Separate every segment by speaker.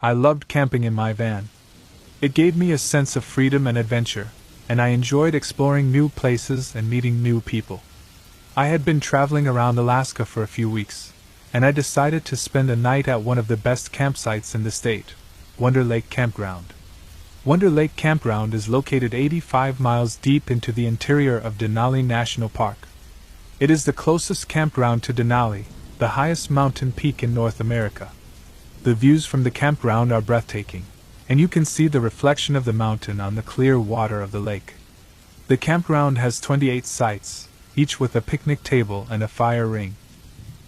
Speaker 1: I loved camping in my van. It gave me a sense of freedom and adventure, and I enjoyed exploring new places and meeting new people. I had been traveling around Alaska for a few weeks, and I decided to spend a night at one of the best campsites in the state, Wonder Lake Campground. Wonder Lake Campground is located 85 miles deep into the interior of Denali National Park. It is the closest campground to Denali, the highest mountain peak in North America. The views from the campground are breathtaking, and you can see the reflection of the mountain on the clear water of the lake. The campground has 28 sites, each with a picnic table and a fire ring.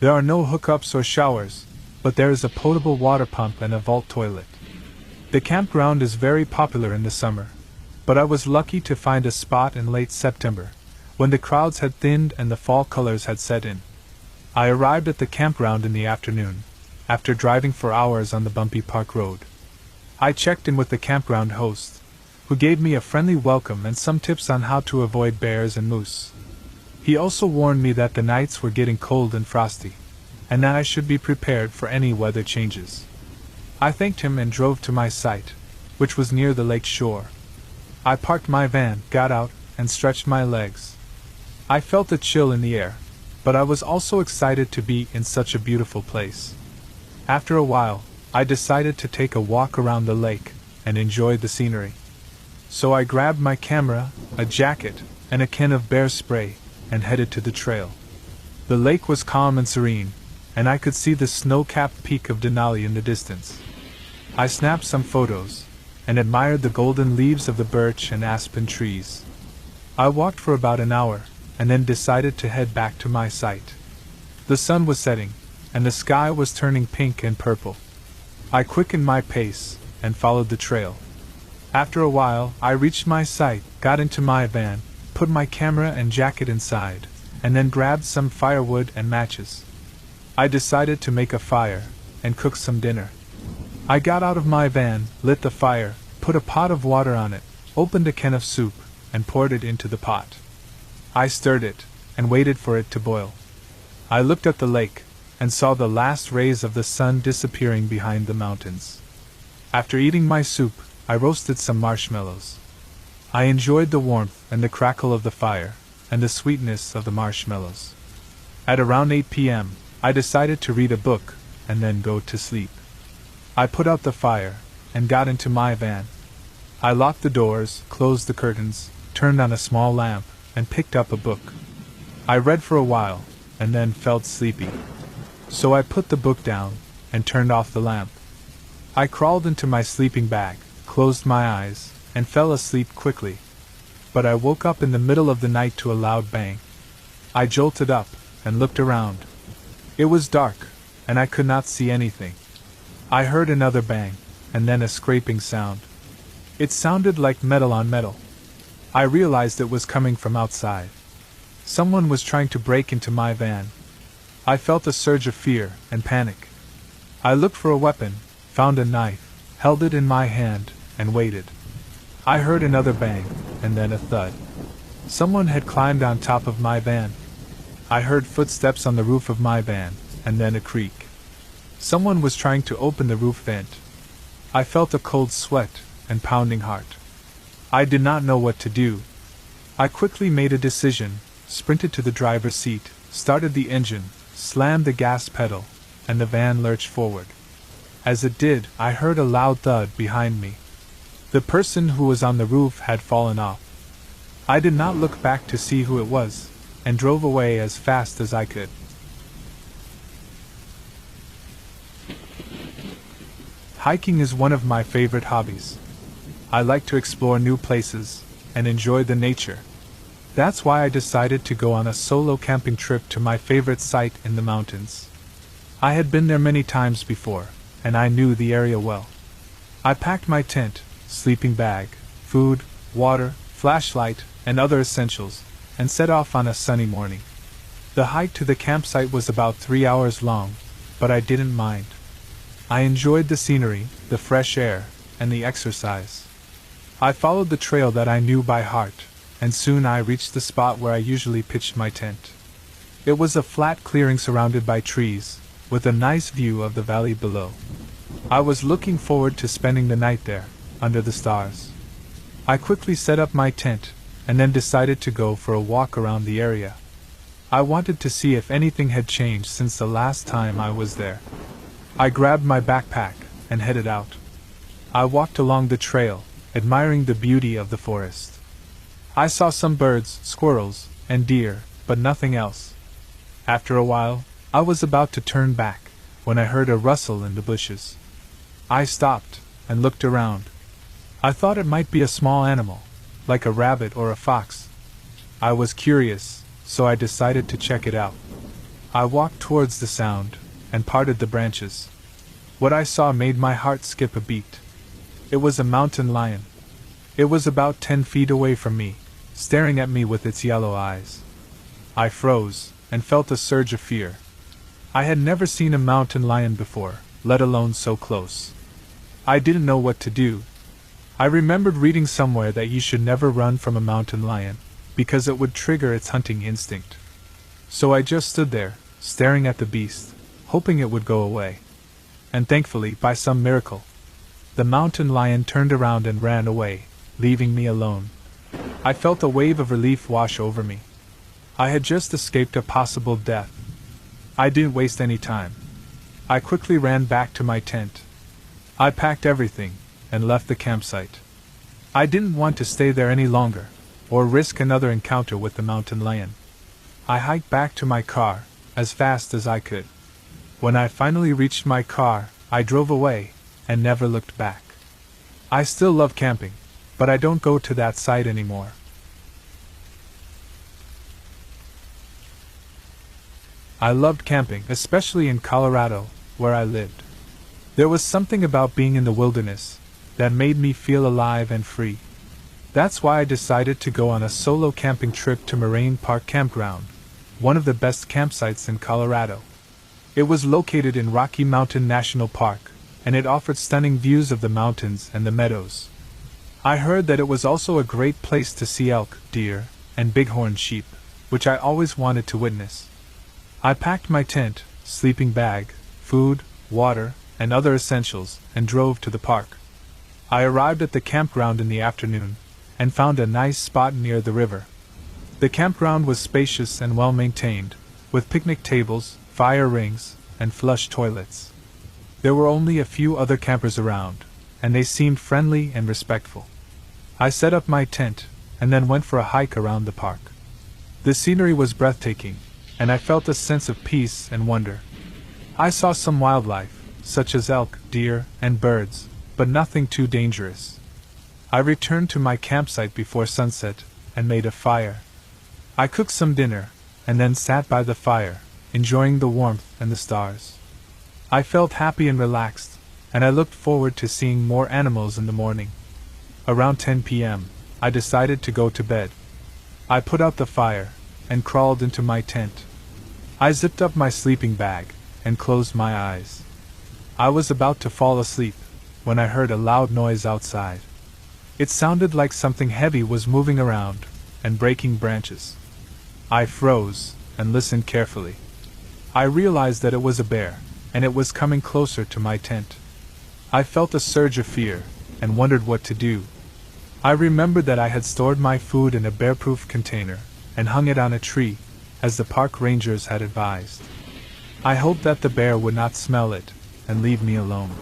Speaker 1: There are no hookups or showers, but there is a potable water pump and a vault toilet. The campground is very popular in the summer, but I was lucky to find a spot in late September, when the crowds had thinned and the fall colors had set in. I arrived at the campground in the afternoon, after driving for hours on the bumpy park road. I checked in with the campground host, who gave me a friendly welcome and some tips on how to avoid bears and moose. He also warned me that the nights were getting cold and frosty, and that I should be prepared for any weather changes. I thanked him and drove to my site, which was near the lake shore. I parked my van, got out, and stretched my legs. I felt a chill in the air, but I was also excited to be in such a beautiful place. After a while, I decided to take a walk around the lake and enjoy the scenery. So I grabbed my camera, a jacket, and a can of bear spray, and headed to the trail. The lake was calm and serene, and I could see the snow-capped peak of Denali in the distance. I snapped some photos, and admired the golden leaves of the birch and aspen trees. I walked for about an hour, and then decided to head back to my site. The sun was setting, and the sky was turning pink and purple. I quickened my pace, and followed the trail. After a while, I reached my site, got into my van, put my camera and jacket inside, and then grabbed some firewood and matches. I decided to make a fire, and cook some dinner. I got out of my van, lit the fire, put a pot of water on it, opened a can of soup, and poured it into the pot. I stirred it, and waited for it to boil. I looked at the lake, and saw the last rays of the sun disappearing behind the mountains. After eating my soup, I roasted some marshmallows. I enjoyed the warmth and the crackle of the fire, and the sweetness of the marshmallows. At around 8 p.m., I decided to read a book, and then go to sleep. I put out the fire, and got into my van. I locked the doors, closed the curtains, turned on a small lamp, and picked up a book. I read for a while, and then felt sleepy. So I put the book down, and turned off the lamp. I crawled into my sleeping bag, closed my eyes, and fell asleep quickly. But I woke up in the middle of the night to a loud bang. I jolted up, and looked around. It was dark, and I could not see anything. I heard another bang, and then a scraping sound. It sounded like metal on metal. I realized it was coming from outside. Someone was trying to break into my van. I felt a surge of fear and panic. I looked for a weapon, found a knife, held it in my hand, and waited. I heard another bang, and then a thud. Someone had climbed on top of my van. I heard footsteps on the roof of my van, and then a creak. Someone was trying to open the roof vent. I felt a cold sweat and pounding heart. I did not know what to do. I quickly made a decision, sprinted to the driver's seat, started the engine, slammed the gas pedal, and the van lurched forward. As it did, I heard a loud thud behind me. The person who was on the roof had fallen off. I did not look back to see who it was, and drove away as fast as I could. Hiking is one of my favorite hobbies. I like to explore new places and enjoy the nature. That's why I decided to go on a solo camping trip to my favorite site in the mountains. I had been there many times before, and I knew the area well. I packed my tent, sleeping bag, food, water, flashlight, and other essentials, and set off on a sunny morning. The hike to the campsite was about 3 hours long, but I didn't mind. I enjoyed the scenery, the fresh air, and the exercise. I followed the trail that I knew by heart, and soon I reached the spot where I usually pitched my tent. It was a flat clearing surrounded by trees, with a nice view of the valley below. I was looking forward to spending the night there, under the stars. I quickly set up my tent, and then decided to go for a walk around the area. I wanted to see if anything had changed since the last time I was there. I grabbed my backpack and headed out. I walked along the trail, admiring the beauty of the forest. I saw some birds, squirrels, and deer, but nothing else. After a while, I was about to turn back, when I heard a rustle in the bushes. I stopped and looked around. I thought it might be a small animal, like a rabbit or a fox. I was curious, so I decided to check it out. I walked towards the sound and parted the branches. What I saw made my heart skip a beat. It was a mountain lion. It was about 10 feet away from me, staring at me with its yellow eyes. I froze and felt a surge of fear. I had never seen a mountain lion before, let alone so close. I didn't know what to do. I remembered reading somewhere that you should never run from a mountain lion, because it would trigger its hunting instinct. So I just stood there, staring at the beast, hoping it would go away. And thankfully, by some miracle, the mountain lion turned around and ran away, leaving me alone. I felt a wave of relief wash over me. I had just escaped a possible death. I didn't waste any time. I quickly ran back to my tent. I packed everything and left the campsite. I didn't want to stay there any longer, or risk another encounter with the mountain lion. I hiked back to my car, as fast as I could. When I finally reached my car, I drove away, and never looked back. I still love camping, but I don't go to that site anymore. I loved camping, especially in Colorado, where I lived. There was something about being in the wilderness that made me feel alive and free. That's why I decided to go on a solo camping trip to Moraine Park Campground, one of the best campsites in Colorado. It was located in Rocky Mountain National Park, and it offered stunning views of the mountains and the meadows. I heard that it was also a great place to see elk, deer, and bighorn sheep, which I always wanted to witness. I packed my tent, sleeping bag, food, water, and other essentials, and drove to the park. I arrived at the campground in the afternoon, and found a nice spot near the river. The campground was spacious and well maintained, with picnic tables, fire rings, and flush toilets. There were only a few other campers around, and they seemed friendly and respectful. I set up my tent, and then went for a hike around the park. The scenery was breathtaking, and I felt a sense of peace and wonder. I saw some wildlife, such as elk, deer, and birds, but nothing too dangerous. I returned to my campsite before sunset, and made a fire. I cooked some dinner, and then sat by the fire, enjoying the warmth and the stars. I felt happy and relaxed, and I looked forward to seeing more animals in the morning. Around 10 p.m., I decided to go to bed. I put out the fire, and crawled into my tent. I zipped up my sleeping bag, and closed my eyes. I was about to fall asleep, when I heard a loud noise outside. It sounded like something heavy was moving around, and breaking branches. I froze, and listened carefully. I realized that it was a bear, and it was coming closer to my tent. I felt a surge of fear, and wondered what to do. I remembered that I had stored my food in a bear-proof container, and hung it on a tree, as the park rangers had advised. I hoped that the bear would not smell it, and leave me alone.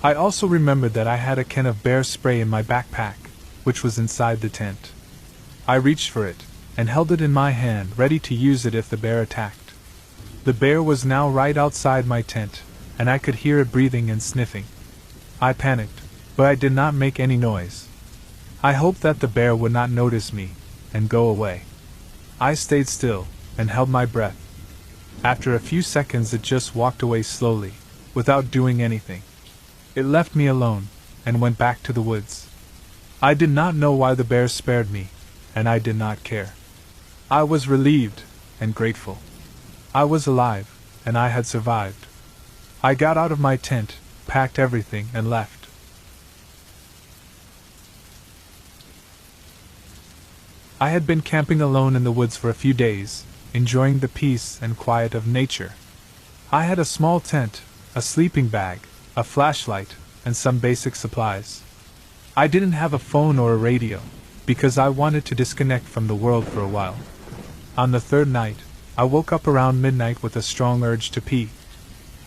Speaker 1: I also remembered that I had a can of bear spray in my backpack, which was inside the tent. I reached for it, and held it in my hand, ready to use it if the bear attacked. The bear was now right outside my tent, and I could hear it breathing and sniffing. I panicked, but I did not make any noise. I hoped that the bear would not notice me, and go away. I stayed still, and held my breath. After a few seconds it just walked away slowly, without doing anything. It left me alone, and went back to the woods. I did not know why the bear spared me, and I did not care. I was relieved, and grateful. I was alive, and I had survived. I got out of my tent, packed everything, and left. I had been camping alone in the woods for a few days, enjoying the peace and quiet of nature. I had a small tent, a sleeping bag, a flashlight, and some basic supplies. I didn't have a phone or a radio, because I wanted to disconnect from the world for a while. On the third night, I woke up around midnight with a strong urge to pee.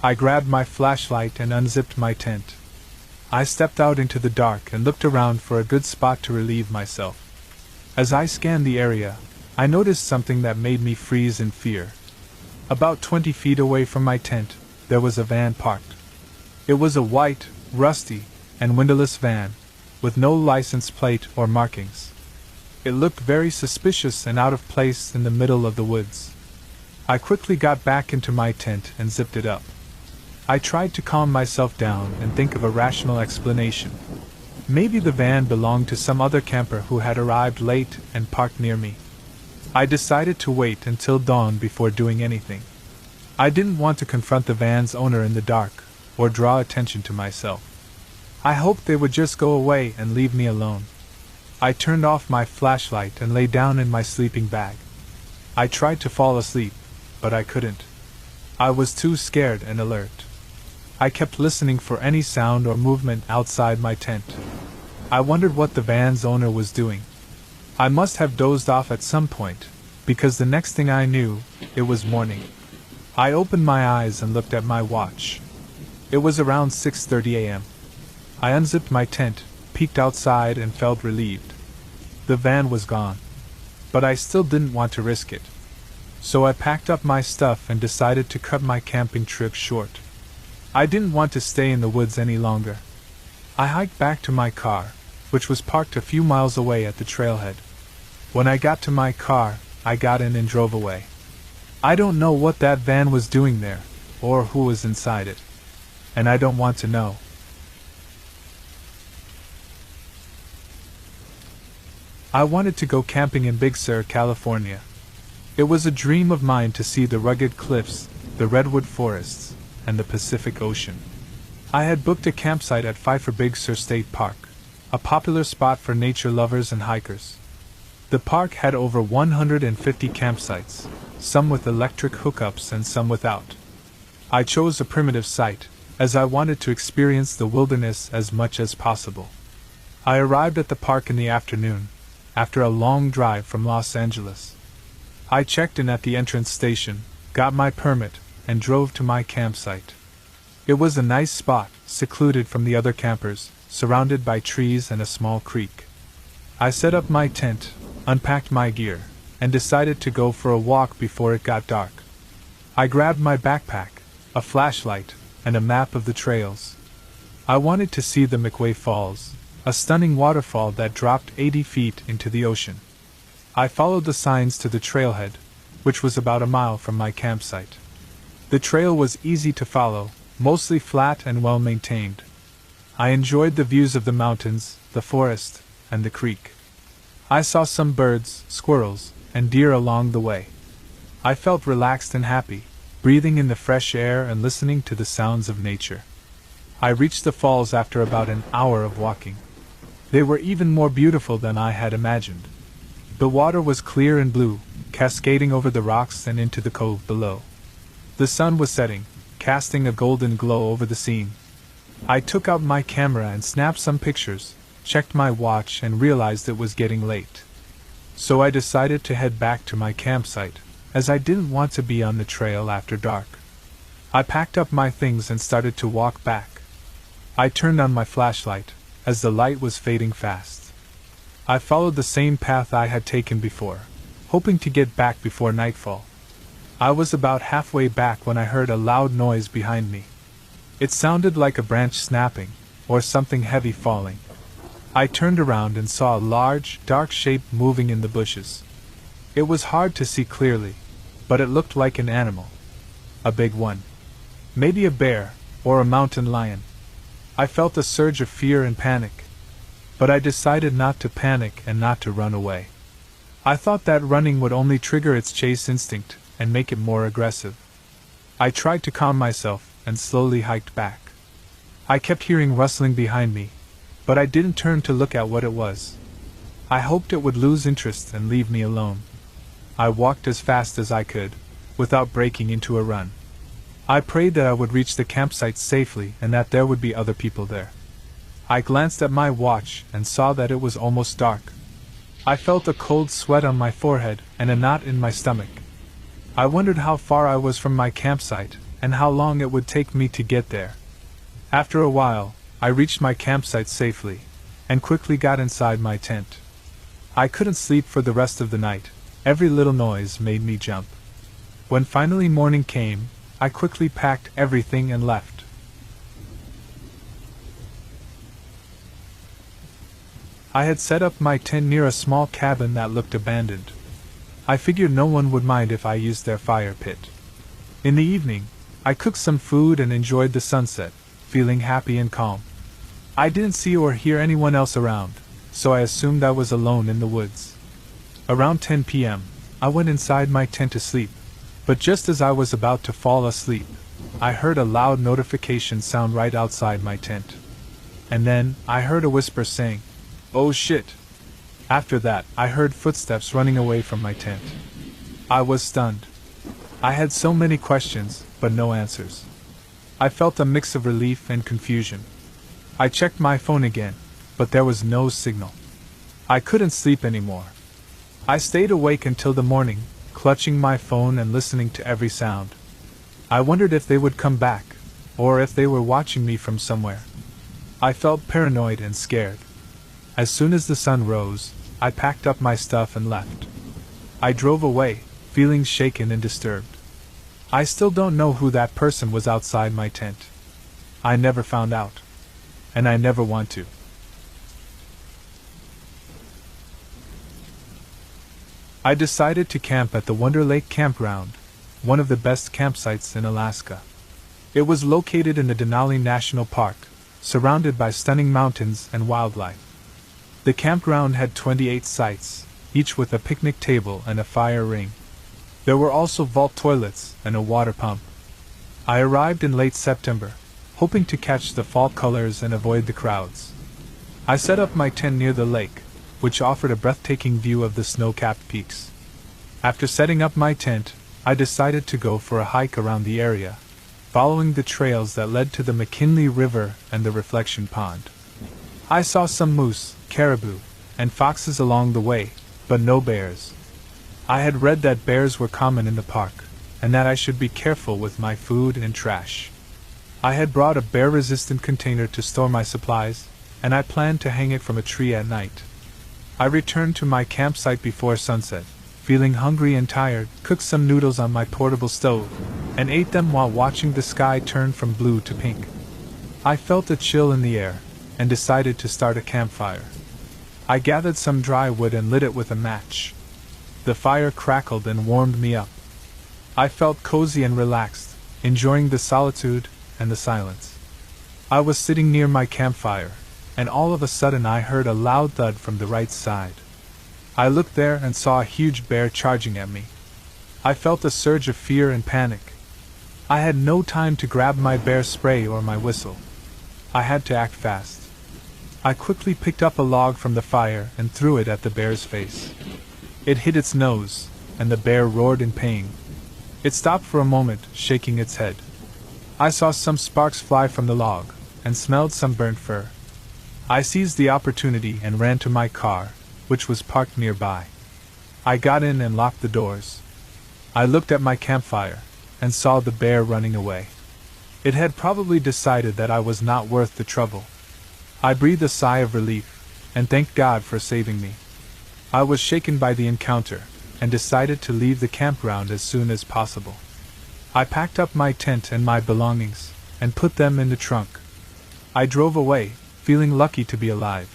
Speaker 1: I grabbed my flashlight and unzipped my tent. I stepped out into the dark and looked around for a good spot to relieve myself. As I scanned the area, I noticed something that made me freeze in fear. About 20 feet away from my tent, there was a van parked. It was a white, rusty, and windowless van, with no license plate or markings. It looked very suspicious and out of place in the middle of the woods. I quickly got back into my tent and zipped it up. I tried to calm myself down and think of a rational explanation. Maybe the van belonged to some other camper who had arrived late and parked near me. I decided to wait until dawn before doing anything. I didn't want to confront the van's owner in the dark, or draw attention to myself. I hoped they would just go away and leave me alone. I turned off my flashlight and lay down in my sleeping bag. I tried to fall asleep, but I couldn't. I was too scared and alert. I kept listening for any sound or movement outside my tent. I wondered what the van's owner was doing. I must have dozed off at some point, because the next thing I knew, it was morning. I opened my eyes and looked at my watch. It was around 6:30 a.m. I unzipped my tent, peeked outside, and felt relieved. The van was gone. But I still didn't want to risk it. So I packed up my stuff and decided to cut my camping trip short. I didn't want to stay in the woods any longer. I hiked back to my car, which was parked a few miles away at the trailhead. When I got to my car, I got in and drove away. I don't know what that van was doing there, or who was inside it. And I don't want to know. I wanted to go camping in Big Sur, California. It was a dream of mine to see the rugged cliffs, the redwood forests, and the Pacific Ocean. I had booked a campsite at Pfeiffer Big Sur State Park, a popular spot for nature lovers and hikers. The park had over 150 campsites, some with electric hookups and some without. I chose a primitive site, as I wanted to experience the wilderness as much as possible. I arrived at the park in the afternoon, after a long drive from Los Angeles. I checked in at the entrance station, got my permit, and drove to my campsite. It was a nice spot, secluded from the other campers, surrounded by trees and a small creek. I set up my tent, unpacked my gear, and decided to go for a walk before it got dark. I grabbed my backpack, a flashlight, and a map of the trails. I wanted to see the McWay Falls, a stunning waterfall that dropped 80 feet into the ocean. I followed the signs to the trailhead, which was about a mile from my campsite. The trail was easy to follow, mostly flat and well maintained. I enjoyed the views of the mountains, the forest, and the creek. I saw some birds, squirrels, and deer along the way. I felt relaxed and happy, breathing in the fresh air and listening to the sounds of nature. I reached the falls after about an hour of walking. They were even more beautiful than I had imagined. The water was clear and blue, cascading over the rocks and into the cove below. The sun was setting, casting a golden glow over the scene. I took out my camera and snapped some pictures, checked my watch and realized it was getting late. So I decided to head back to my campsite, as I didn't want to be on the trail after dark. I packed up my things and started to walk back. I turned on my flashlight, as the light was fading fast. I followed the same path I had taken before, hoping to get back before nightfall. I was about halfway back when I heard a loud noise behind me. It sounded like a branch snapping, or something heavy falling. I turned around and saw a large, dark shape moving in the bushes. It was hard to see clearly, but it looked like an animal. A big one. Maybe a bear, or a mountain lion. I felt a surge of fear and panic. But I decided not to panic and not to run away. I thought that running would only trigger its chase instinct and make it more aggressive. I tried to calm myself and slowly hiked back. I kept hearing rustling behind me, but I didn't turn to look at what it was. I hoped it would lose interest and leave me alone. I walked as fast as I could, without breaking into a run. I prayed that I would reach the campsite safely and that there would be other people there. I glanced at my watch and saw that it was almost dark. I felt a cold sweat on my forehead and a knot in my stomach. I wondered how far I was from my campsite and how long it would take me to get there. After a while, I reached my campsite safely and quickly got inside my tent. I couldn't sleep for the rest of the night. Every little noise made me jump. When finally morning came, I quickly packed everything and left. I had set up my tent near a small cabin that looked abandoned. I figured no one would mind if I used their fire pit. In the evening, I cooked some food and enjoyed the sunset, feeling happy and calm. I didn't see or hear anyone else around, so I assumed I was alone in the woods. Around 10 p.m., I went inside my tent to sleep, but just as I was about to fall asleep, I heard a loud notification sound right outside my tent. And then, I heard a whisper saying, "Oh shit!" After that, I heard footsteps running away from my tent. I was stunned. I had so many questions, but no answers. I felt a mix of relief and confusion. I checked my phone again, but there was no signal. I couldn't sleep anymore. I stayed awake until the morning, clutching my phone and listening to every sound. I wondered if they would come back, or if they were watching me from somewhere. I felt paranoid and scared. As soon as the sun rose, I packed up my stuff and left. I drove away, feeling shaken and disturbed. I still don't know who that person was outside my tent. I never found out. And I never want to. I decided to camp at the Wonder Lake Campground, one of the best campsites in Alaska. It was located in the Denali National Park, surrounded by stunning mountains and wildlife. The campground had 28 sites, each with a picnic table and a fire ring. There were also vault toilets and a water pump. I arrived in late September, hoping to catch the fall colors and avoid the crowds. I set up my tent near the lake, which offered a breathtaking view of the snow-capped peaks. After setting up my tent, I decided to go for a hike around the area, following the trails that led to the McKinley River and the Reflection Pond. I saw some moose, caribou, and foxes along the way, but no bears. I had read that bears were common in the park, and that I should be careful with my food and trash. I had brought a bear-resistant container to store my supplies, and I planned to hang it from a tree at night. I returned to my campsite before sunset, feeling hungry and tired, cooked some noodles on my portable stove, and ate them while watching the sky turn from blue to pink. I felt a chill in the air, and decided to start a campfire. I gathered some dry wood and lit it with a match. The fire crackled and warmed me up. I felt cozy and relaxed, enjoying the solitude and the silence. I was sitting near my campfire, and all of a sudden I heard a loud thud from the right side. I looked there and saw a huge bear charging at me. I felt a surge of fear and panic. I had no time to grab my bear spray or my whistle. I had to act fast. I quickly picked up a log from the fire and threw it at the bear's face. It hit its nose, and the bear roared in pain. It stopped for a moment, shaking its head. I saw some sparks fly from the log, and smelled some burnt fur. I seized the opportunity and ran to my car, which was parked nearby. I got in and locked the doors. I looked at my campfire, and saw the bear running away. It had probably decided that I was not worth the trouble. I breathed a sigh of relief, and thanked God for saving me. I was shaken by the encounter, and decided to leave the campground as soon as possible. I packed up my tent and my belongings, and put them in the trunk. I drove away, feeling lucky to be alive.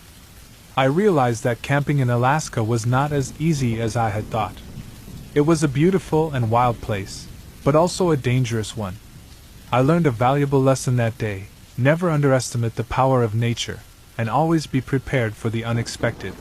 Speaker 1: I realized that camping in Alaska was not as easy as I had thought. It was a beautiful and wild place, but also a dangerous one. I learned a valuable lesson that day: never underestimate the power of nature, and always be prepared for the unexpected.